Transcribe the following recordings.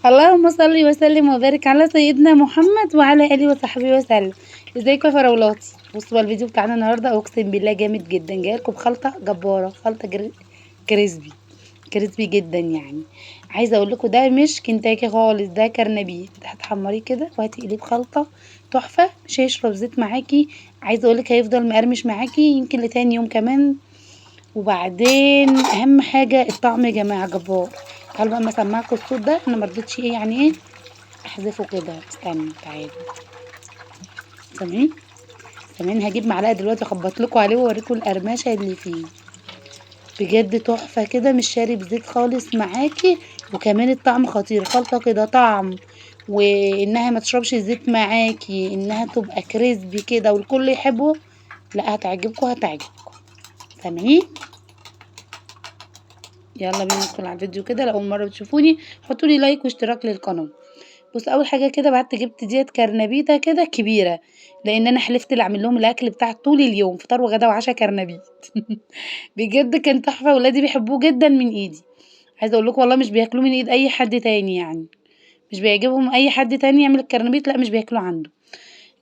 اللهم صل وسلم وبارك على سيدنا محمد وعلى اله وصحبه وسلم. ازيكم يا فراولاتي؟ بصوا بقى الفيديو بتاعنا النهارده اقسم بالله جامد جدا، جايلكم بخلطه جباره، خلطه كريسبي كريسبي جدا يعني. عايزه اقول لكم ده مش كنتاكي خالص، ده كرنبيت. هتحمريه كده وهتقليه بخلطه تحفه، مش هيشرب زيت معاكي. عايزه اقول لك هيفضل مقرمش معاكي يمكن لتاني يوم كمان. وبعدين اهم حاجه الطعم يا جماعه جبار. تعالوا بقى اما اسمعكم الصوت ده، انا مرضتش ايه يعني ايه احذفه كده. استنى تعالوا. سامعين؟ سامعين؟ هجيب معلقه دلوقتي اخبط لكم عليه واوريكم القرمشه اللي فيه. بجد تحفه كده، مش شارب زيت خالص معاكي. وكمان الطعم خطير، خلطه كده طعم، وانها ما تشربش زيت معاكي، انها تبقى كريسبي كده والكل يحبه. لا هتعجبكم هتعجبكم. سامعين؟ يلا بينا ندخل على الفيديو كده. لأول مرة بتشوفوني حطوا لي لايك واشتراك للقناة. بص اول حاجه كده بعت جبت ديت كرنبيته كده كبيره، لان انا حلفت اللي اعمل لهم الاكل بتاع طول اليوم، فطار وغدا وعشاء كرنبيت. بجد كان تحفه، ولادي بيحبوه جدا من ايدي. عايزه اقول لكم والله مش بياكلوه من ايد اي حد تاني يعني. مش بيعجبهم اي حد تاني يعمل الكرنبيت، لا مش بياكلوا عنده.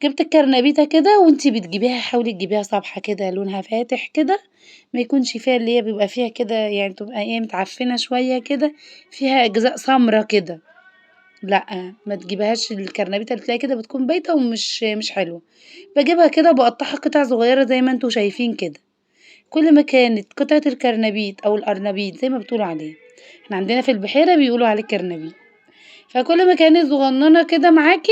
جبت الكرنبيته كده، وانتي بتجيبيها حاولي تجيبيها صبحه كده لونها فاتح كده، ما يكونش فيها اللي هي بيبقى فيها كده يعني، تبقى ايه متعفنه شويه كده، فيها اجزاء سمرة كده. لأ، ما تجيبيهاش الكرنبيطة اللي تلاقيها كده بتكون بايتة ومش مش حلوة. باجيبها كده وباقطّعها قطع صغيرة زي ما أنتم شايفين كده. كل ما كانت قطعة الكرنبيط أو القرنبيط زي ما بتقولوا عليه، إحنا عندنا في البحيرة بيقولوا عليه كرنبيط. فكل ما كانت صغننة كده معاكِ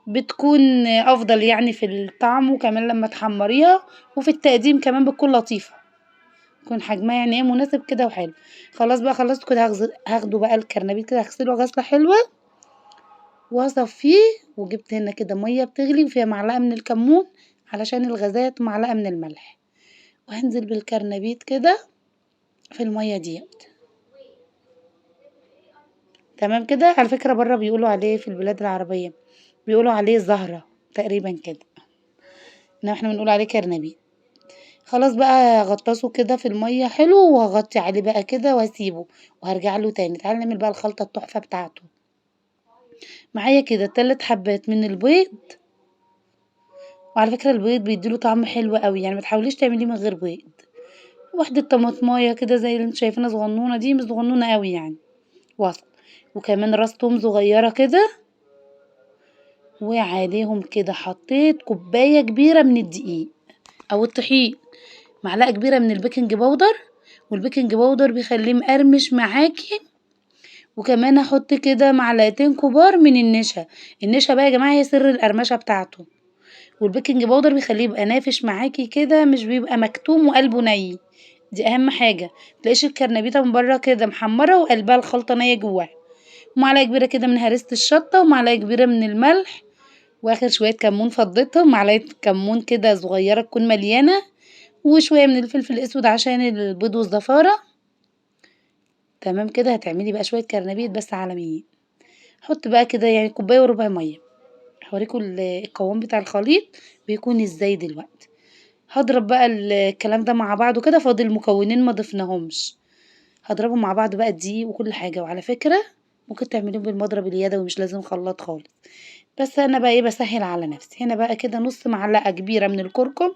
بتكون أفضل يعني في الطعم، وكمان لمّا تحمّريها وفي التقديم كمان بتكون لطيفة، يكون حجمها يعني إيه مناسب كده وحلو. خلاص بقى خلصت كده هاخده بقى الكرنبيط كده هاغسله غسلة حلوة واصفيه. وجبت هنا كده ميه بتغلي وفيها معلقه من الكمون علشان الغازات ومعلقه من الملح، وهنزل بالكرنبيط كده في الميه ديت. تمام كده. على فكره بره بيقولوا عليه في البلاد العربيه بيقولوا عليه زهره تقريبا كده، انما احنا بنقول عليه كرنبيط. خلاص بقى هغطسه كده في الميه حلو، وهغطي عليه بقى كده واسيبه، وهرجع له تاني. تعالى نعمل بقى الخلطه التحفه بتاعته. معايا كده 3 حبات من البيض. وعلى فكره البيض بيديله طعم حلو قوي يعني، ما تحاوليش تعمليه من غير بيض. واحدة طماطماية كده زي اللي انتوا شايفينها صغنونة دي، مش صغنونة قوي يعني، وسط. وكمان راس توم صغيرة كده. وعليهم كده حطيت كوباية كبيرة من الدقيق او الطحين، معلقة كبيرة من البيكنج باودر. والبيكنج باودر بيخليه مقرمش معاكي. وكمان احط كده معلقتين كبار من النشا. النشا بقى يا جماعة هي سر القرمشة بتاعته. والبيكنج باودر بيخليه يبقى نافش معاكي كده، مش بيبقى مكتوم وقلبه ني. دي اهم حاجه. تلاقيش الكرنبيطه من بره كده محمره وقلبها الخلطه نيه جواها. ومعلقه كبيره كده من هريسه الشطه، ومعلقه كبيره من الملح. واخر شويه كمون فضيتهم، معلقه كمون كده صغيره تكون مليانه. وشويه من الفلفل الاسود عشان البيض والزفاره. تمام كده. هتعملي بقى شويه كرنبيط بس عالميين. حط بقى كده يعني كوبايه وربع ميه. هوريكم القوام بتاع الخليط بيكون ازاي دلوقتي. هاضرب بقى الكلام ده مع بعضه كده، فاضل مكونين ما ضفناهمش. هاضربهم مع بعض بقى الدقيق وكل حاجة. وعلى فكرة ممكن تعمليهم بالمضرب اليدوي، مش لازم خلاط خالص. بس انا بقى ايه بسهل على نفسي. هنا بقى كده نص معلقة كبيرة من الكركم،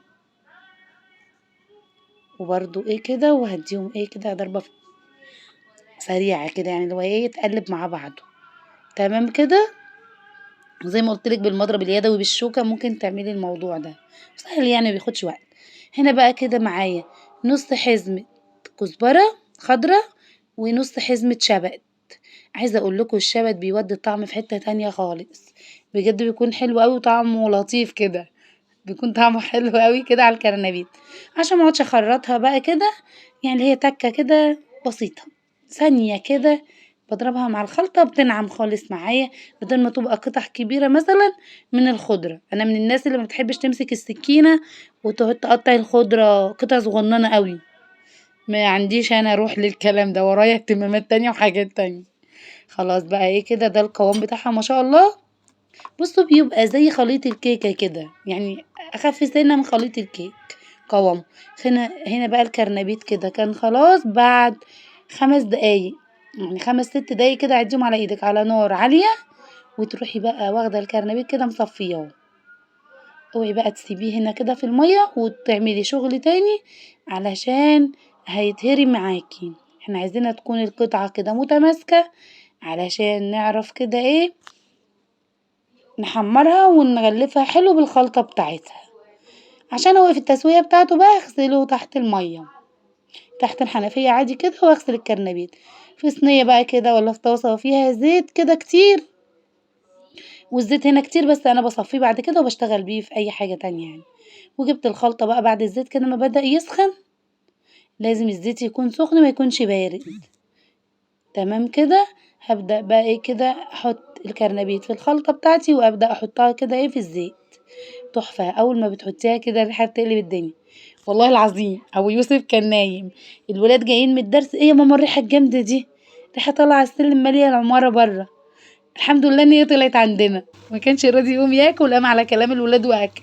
وبرده ايه كده، وهديهم ايه كده ضربة سريعة كده يعني، اللي هو ايه يتقلب مع بعضه. تمام كده. زي ما قلت لك بالمضرب اليدوي بالشوكة ممكن تعملي الموضوع ده، سهل يعني مبياخدش وقت. هنا بقى كده معايا نص حزمة كزبرة خضرة، ونص حزمة شبت. عايزة اقول لكم الشبت بيودي الطعم في حتة تانية خالص. بجد بيكون حلو قوي وطعمه لطيف كده. بيكون طعمه حلو قوي كده على الكرنبيط. عشان ما اقعدش اخرطها بقى كده، يعني هي تكة كده بسيطة، ثانية كده باضربها مع الخلطة بتنعم خالص معايا، بدل ما تبقى قطع كبيرة مثلًا من الخضرة. أنا من الناس اللي ما بتحبش تمسك السكينة وتقعد تقطّع الخضرة قطع صغننة أوي، ما عنديش أنا روح للكلام ده، ورايا اهتمامات تانية وحاجات تانية. خلاص بقى إيه كده، ده القوام بتاعها ما شاء الله. بُصّوا بيبقى زي خليط الكيكة كده، يعني أخف سِنّة من خليط الكيك قوامه. هنا بقى الكرنبيط كده كان خلاص بعد 5 دقايق. يعني 5 6 دقايق كده عديهم على ايدك على نار عالية، وتروحي بقى واخدة الكرنبيط كده مصفياه. اوعي بقى تسيبيه هنا كده في المية وتعملي شغل تاني علشان هيتهري معاكي. احنا عايزينها تكون القطعة كده متماسكة علشان نعرف كده ايه نحمرها ونغلفها حلو بالخلطة بتاعتها. عشان هو في التسوية بتاعته بقى اغسله تحت المية، تحت الحنفية عادي كده، واغسل الكرنبيط في صينية بقى كده ولا في طاسة فيها زيت كده كتير. والزيت هنا كتير بس انا بصفيه بعد كده وبشتغل بيه في اي حاجة تانية يعني. وجبت الخلطة بقى بعد الزيت كده ما بدأ يسخن، لازم الزيت يكون سخن ما يكونش بارد. تمام كده. هبدأ بقى ايه كده احط الكرنبيط في الخلطة بتاعتي وابدأ احطها كده ايه في الزيت. تحفة، اول ما بتحطيها كده الريحة بتقلب الدنيا. والله العظيم ابو يوسف كان نايم، الولاد جايين من الدرس، ايه يا ماما الريحة الجامدة دي، ريحة طالعة على السلم مالية العمارة بره. الحمد لله ان هي طلعت عندنا، ما كانش راضي يقوم ياكل، قام على كلام الولاد واكل.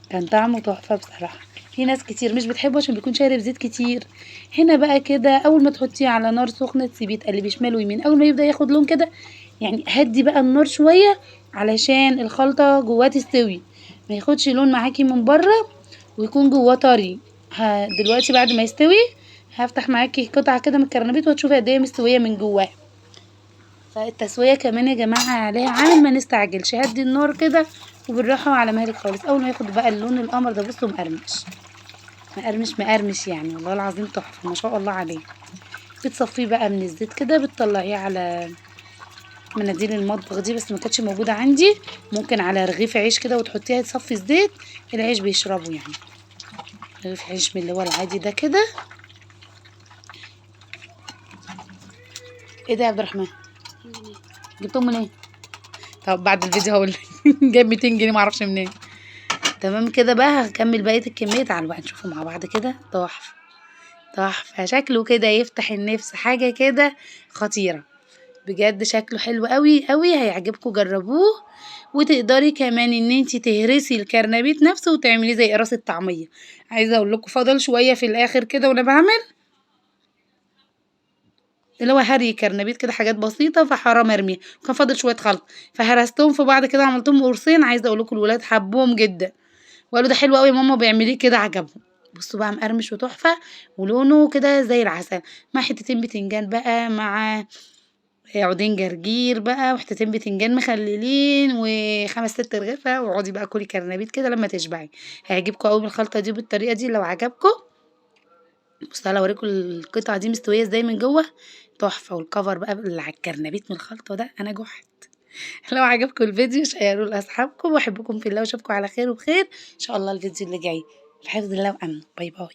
كان طعمه تحفة بصراحة. في ناس كتير مش بتحبه عشان بيكون شارب زيت كتير. هنا بقى كده اول ما تحطيه على نار سخنة تسيبيه تقلبي شمال ويمين، اول ما يبدأ ياخد لون كده يعني هدي بقى النار شوية علشان الخلطة جواه تستوي، ما ياخدش لون معاكي من بره ويكون جواه طري. دلوقتي بعد ما يستوي هفتح معاكي قطعة كده من الكرنبيط وتشوفي قد ايه مستوية من جواه. فالتسوية كمان يا جماعة عليها عامل ما نستعجلش، هدي النار كده وبالراحة وعلى مهلك خالص. اول ما ياخد بقى اللون القمر ده بصوا مقرمش مقرمش مقرمش يعني والله العظيم تحفة ما شاء الله عليه. بتصفيه بقى من الزيت كده بتطلعيه على مناديل المطبخ دي، بس ما كانتش موجودة عندي، ممكن على رغيف عيش كده وتحطيها تصفي الزيت العيش بيشربه يعني. رغيف عيش من اللي هو العادي ده كده. ايه ده يا عبد الرحمن جبتهم منين؟ طب بعد الفيديو هقولك جايب 200 جنيه معرفش منين. تمام كده بقى هكمل بقية الكمية، تعالوا بقى نشوفه مع بعض كده. تحفة تحفة شكله كده يفتح النفس، حاجة كده خطيرة بجد، شكله حلو قوي قوي هيعجبكم، جربوه. وتقدري كمان ان انتي تهرسي الكرنبيت نفسه وتعمليه زي قراص الطعمية. عايزة اقول لكم فضل شوية في الاخر كده وانا بعمل اللي هو هري كرنبيت كده حاجات بسيطة فحرام ارميها، وكان فاضل شوية خلط فهرستهم في بعض كده عملتهم قرصين. عايزة اقول لكم الولاد حبوهم جدا وقالوا ده حلو قوي يا ماما بيعمليه كده عجبهم. بصوا بقى مقرمش وتحفة ولونه كده زي العسل، مع حتتين بتنجان بقى، مع عودين جرجير بقى وحتتين بتنجان مخللين و5 6 رغيفة، واقعدي بقى كلي كرنبيت كده لما تشبعي. هيعجبكم قوي بالخلطة دي بالطريقة دي لو عجبكم. بصوا تعالى اوريكم القطعة دي مستوية ازاي من جوه، تحفة. والكفر بقى اللي على الكرنبيت من الخلطة ده انا جحت. لو عجبكم الفيديو شيروه لاصحابكم، واحبكم في الله واشوفكم على خير وبخير ان شاء الله الفيديو اللي جاي. في حفظ الله وامن. باي باي.